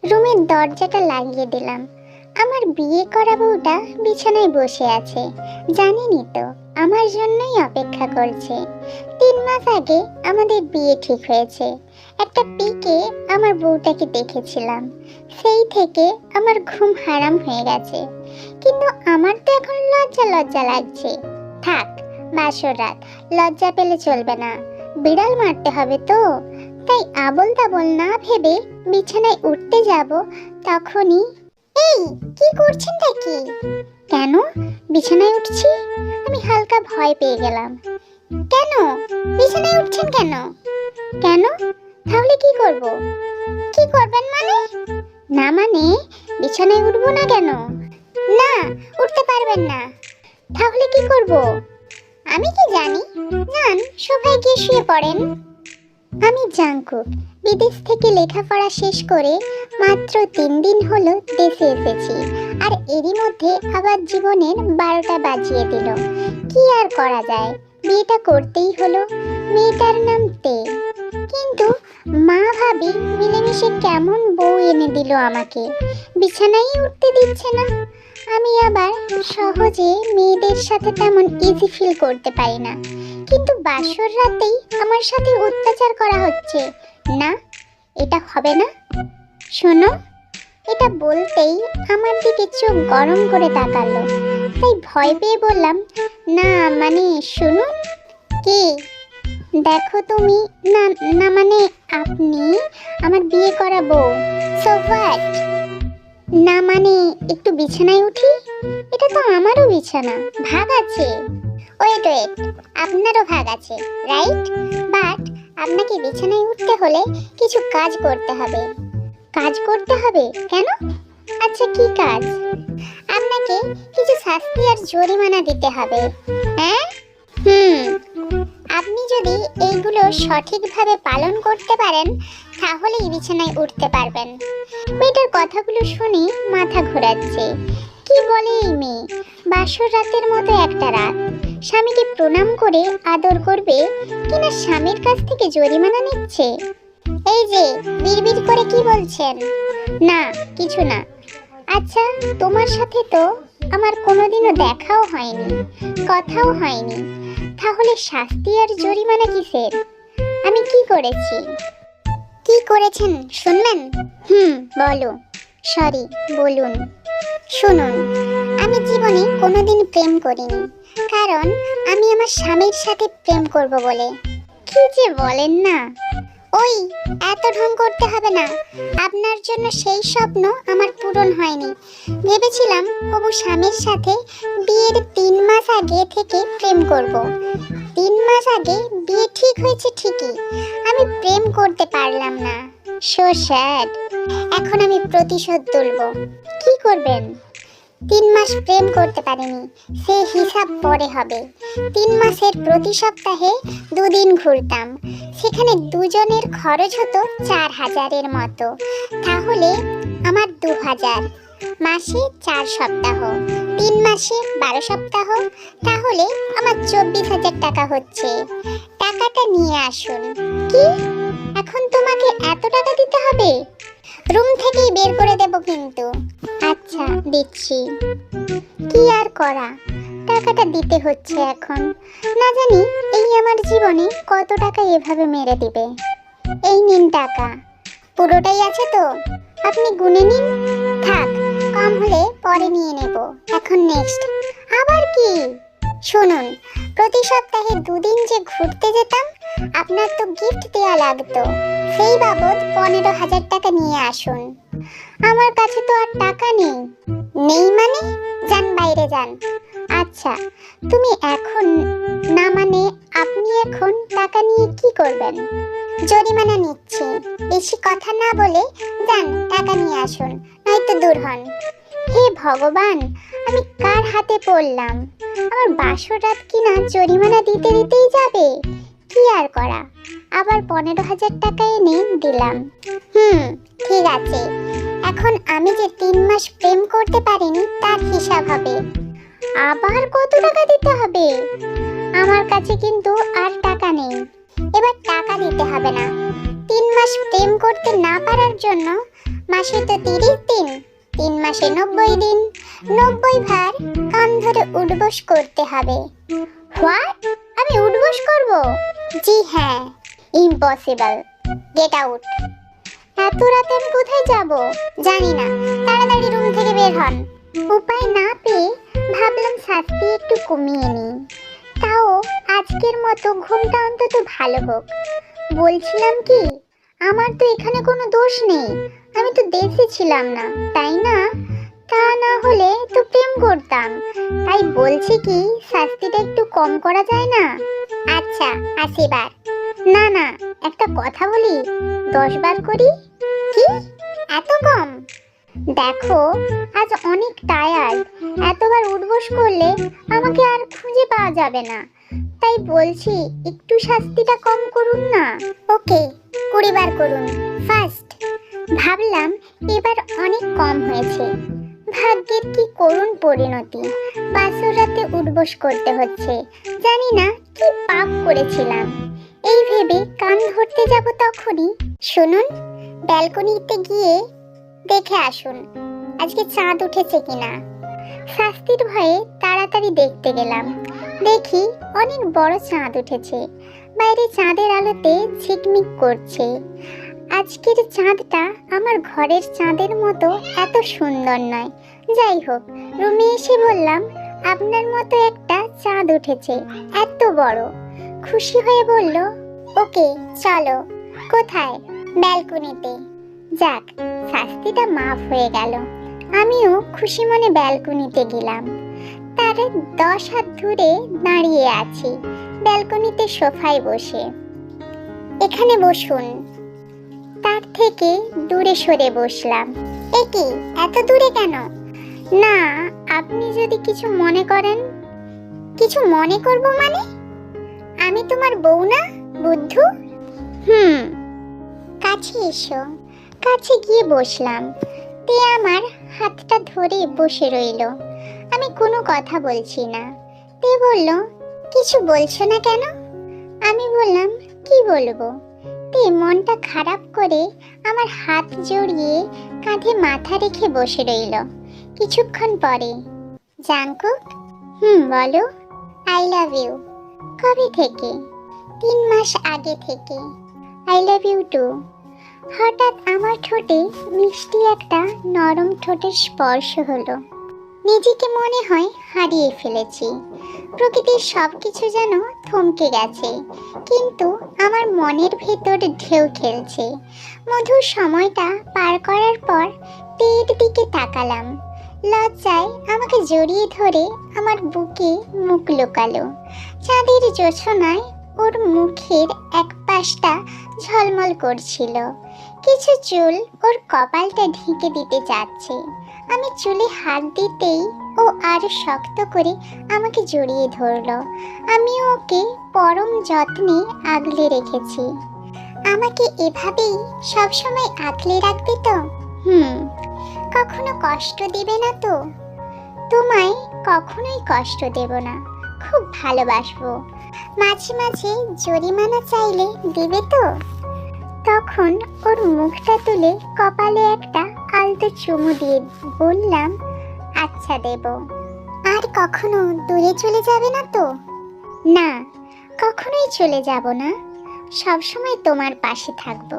রুমের দরজাটা লাগিয়ে দিলাম। আমার বিয়ে করা বউটা বিছানায় বসে আছে, জানেনই তো আমার জন্যই অপেক্ষা করছে। 3 মাস আগে আমাদের বিয়ে ঠিক হয়েছে। একটা পিকে আমার বউটাকে দেখেছিলাম, সেই থেকে আমার ঘুম হারাম হয়ে গেছে। কিন্তু আমার তো এখন লজ্জা লজ্জা লাগছে। থাক, বাসর রাত, লজ্জা পেলে চলবে না, বিড়াল মারতে হবে তো। তাই আবোল তাবোল না ভেবে বিছানায় উঠতে যাব, তখনই এই কি করছেনটা কি? কেন বিছানায় উঠছি? আমি হালকা ভয় পেয়ে গেলাম। কেন বিছানায় উঠছেন কেন? কেন তাহলে কি করব? কি করবেন মানে? না মানে বিছানায় উঠবো না কেন? না, উঠতে পারবেন না। তাহলে কি করব? আমি কি জানি, যান সোফায় গিয়ে শুয়ে পড়েন। আমি জাঙ্কুক, বিদেশ থেকে লেখাপড়া শেষ করে মাত্র 3 দিন হলো দেশে এসেছি, আর এরই মধ্যে আবার জীবনের 12টা বাজিয়ে দিল। কি আর করা যায়, বিয়েটা করতেই হলো। মেয়েটার নাম তে। কিন্তু মা ভাবি মিলেমিশে কেমন বউ এনে দিল আমাকে, বিছানায় উঠতে দিচ্ছে না। আমি আবার সহজে মেয়েদের সাথে তেমন ইজি ফিল করতে পারি না, কিন্তু বাসর রাতেই আমার সাথে অত্যাচার করা হচ্ছে। না, এটা হবে না। শোনো, এটা বলতেই আমার দিকে চোখ গরম করে তাকালো। তাই ভয় পেয়ে বললাম, না মানে শুনুন। কি? দেখো তুমি, না না মানে আপনি আমার বিয়ে করা বউ। So what? না মানে একটু বিছানায় উঠি? এটা তো আমারও বিছানা, ভাগ আছে। ওয়েট ওয়েট, আপনারও ভাগ আছে, রাইট? বাট আপনাকে বিছানায় উঠতে হলে কিছু কাজ করতে হবে। কাজ করতে হবে কেন? আচ্ছা কি কাজ? আপনাকে কিছু শাস্তি আর জরিমানা দিতে হবে। হ্যাঁ? আপনি যদি এইগুলো সঠিকভাবে পালন করতে পারেন, তাহলেই বিছানায় উঠতে পারবেন। মেয়েটার কথাগুলো শুনে মাথা ঘোরাচ্ছে। কি বলে এই মেয়ে? বাসর রাতের মতো একটা রাত, স্বামীকে প্রণাম করে আদর করবে কিনা স্বামীর কাছ থেকে জরিমানা নিচ্ছে। এই যে বিড়বিড় করে কি বলছেন? না কিছু না। আচ্ছা, তোমার সাথে তো আমার কোনোদিনও দেখাও হয়নি, কথাও হয়নি, তাহলে শাস্তি আর জরিমানা কিসের? আমি কি করেছি? কি করেছেন শুনবেন? বলো। সরি, বলুন। শুনুন, আমি জীবনে কোনোদিন প্রেম করিনি, কারণ আমি আমার স্বামীর সাথে প্রেম করব বলে। কি যে বলেন না! ওই এত ঢং করতে হবে না, আপনার জন্য সেই স্বপ্ন আমার পূরণ হয়নি। ভেবেছিলাম হবু স্বামীর সাথে বিয়ের 3 মাস আগে থেকে প্রেম করব। 3 মাস আগে বিয়ে ঠিক হয়েছে ঠিকই, আমি প্রেম করতে পারলাম না। So sad. এখন আমি প্রতিশোধ তুলব। কি করবেন? 3 মাস প্রেম করতে পারিনি, সে হিসাব পরে হবে। 3 মাসের প্রতি সপ্তাহে 2 দিন ঘুরতাম, সেখানে দুজনের খরচ হতো 4000-এর মতো। তাহলে আমার 2000, মাসে 4 সপ্তাহ, 3 মাসে 12 সপ্তাহ, তাহলে আমার 24,000 টাকা হচ্ছে। টাকাটা নিয়ে আসুন। কি? এখন তোমাকে এত টাকা দিতে হবে? রুম থেকেই বের করে দেব কিন্তু। আচ্ছা দিচ্ছি। কি আর করা, টাকাটা দিতে হচ্ছে এখন। না জানি এই আমার জীবনে কত টাকা এভাবে মেরে দিবে। এই নিন টাকা, পুরোটাই আছে তো? আপনি গুনে নিন। থাক, কম হলে পরে নিয়ে নেব। এখন নেক্সট। আবার কি? শুনুন, প্রতি সপ্তাহে 2 দিন যে ঘুরতে যেতাম, আপনার তো গিফট দেওয়া লাগতো, সেই বাবদ 15,000 টাকা নিয়ে আসুন। আমার কাছে তো আর টাকা নেই। নেই মানে? যান বাইরে যান। আচ্ছা, তুমি এখন না মানে আপনি এখন টাকা নিয়ে কি করবেন? জরিমানা নিচ্ছি। বেশি কথা না বলে যান টাকা নিয়ে আসুন, নয়তো দূর হন। হে ভগবান, আমি কার হাতে পড়লাম? আমার বাসর রাত কিনা জরিমানা দিতে দিতেই যাবে। কি আর করা, আবার 15,000 টাকা এনে দিলাম। ঠিক আছে, এখন আমি যে 3 মাস প্রেম করতে পারিনি তার হিসাব হবে। আবার কত টাকা দিতে হবে? আমার কাছে কিন্তু আর টাকা নেই, এবার টাকা দিতে হবে না। 3 মাস প্রেম করতে না পারার জন্য মাসে তো 30 দিন, 3 মাসে 90 দিন, 90 ভার কান ধরে উঠবোস করতে হবে। হোয়াট? আমি উঠবোস করব? জি হ্যাঁ, ইম্পসিবল, গেট আউট। এত রাতে আমি কোথায় যাব? জানি না, তাড়াতাড়ি রুম থেকে বের হন। উপায় না পেয়ে ভাবলাম শাস্তি একটু কমিয়ে নিই, তাও আজকের মতো ঘুমটা অন্তত ভালো হোক। বলছিলাম কি, আমার তো এখানে কোনো দোষ নেই, আমি তো দেশে ছিলাম না, তাই না? তা না হলে তো প্রেম করতাম। তাই বলছি কি, শাস্তিটা একটু কম করা যায় না? আচ্ছা, 80 বার। না না, একটা কথা বলি, 10 বার করি। কি, এত কম? দেখো, আজ অনেক টায়ার্ড, এতবার উঠবোস করলে আমাকে আর খুঁজে পাওয়া যাবে না। তাই বলছি একটু শাস্তিটা কম করুন না। ওকে, 20 বার করুন ফার্স্ট। ভাবলাম এবার অনেক কম হয়েছে। ভাগ্যের কি করুণ পরিণতি, বাসর রাতে উঠবোস করতে হচ্ছে। জানি না কি পাপ করেছিলাম। এই ভেবে কান ধরতে যাব তখনই, শুনুন, ব্যালকনিতে গিয়ে দেখে আসুন আজকে চাঁদ উঠেছে কিনা। শাস্তির ভয়ে তাড়াতাড়ি দেখতে গেলাম। দেখি অনেক বড় চাঁদ উঠেছে, বাইরে চাঁদের আলোতে ঝিকমিক করছে। আজকের চাঁদটা আমার ঘরের চাঁদের মতো এত সুন্দর নয়। যাই হোক, রুমে এসে বললাম, আপনার মতো একটা চাঁদ উঠেছে, এত বড়। খুশি হয়ে বলল, ওকে চলো। কোথায়? ব্যালকনিতে। যাক, শাস্তিটা মাফ হয়ে গেল। আমিও খুশি মনে ব্যালকনিতে গেলাম। তার 10 হাত দূরে দাঁড়িয়ে আছি, ব্যালকনিতে সোফায় বসে। এখানে বসুন। তার থেকে দূরে সরে বসলাম। এ কি, এত দূরে কেন? না, আপনি যদি কিছু মনে করেন। কিছু মনে করব মানে? আমি তোমার বউ না, বুদ্ধু? কাছে এসো। কাছে গিয়ে বসলাম। তে আমার হাতটা ধরে বসে রইল। আমি কোনো কথা বলছি না। তে বলল, কিছু বলছো না কেন? আমি বললাম, কি বলবো? তে মনটা খারাপ করে আমার হাত জড়িয়ে কাঁধে মাথা রেখে বসে রইল। কিছুক্ষণ পরে, জাঙ্কুক, বলো। I love you. কবে থেকে? 3 মাস আগে থেকে। I love you too. হঠাৎ আমার ঠোঁটে মিষ্টি একটা নরম ঠোঁটের স্পর্শ হলো। নিজেকে মনে হয় হারিয়ে ফেলেছি। প্রকৃতির সবকিছু যেন থমকে গেছে, কিন্তু আমার মনের ভেতর ঢেউ খেলছে। মধুর সময়টা পার করার পর তের দিকে তাকালাম। লজ্জায় আমাকে জড়িয়ে ধরে আমার বুকে মুখ লুকালো। চাঁদের জোছনায় ওর মুখের এক পাশটা ঝলমল করছিল। কিছু চুল ওর কপালটা ঢেকে দিতে যাচ্ছে। আমি চুলে হাত দিতেই ও আরো শক্ত করে আমাকে জড়িয়ে ধরলো। আমি ওকে পরম যত্নে আগলে রেখেছি। আমাকে এভাবেই সবসময় আগলে রাখবে তো? কখনো কষ্ট দিবে না তো? তোমায় কখনোই কষ্ট দেব না, খুব ভালোবাসবো। মাঝে মাঝে জরিমানা চাইলে দিবে তো? তখন ওর মুখটা তুলে কপালে একটা আলতো চুমু দিয়ে বললাম, আচ্ছা দেব। আর কখনো দূরে চলে যাবে না তো? না, কখনোই চলে যাব না, সবসময় তোমার পাশে থাকবো।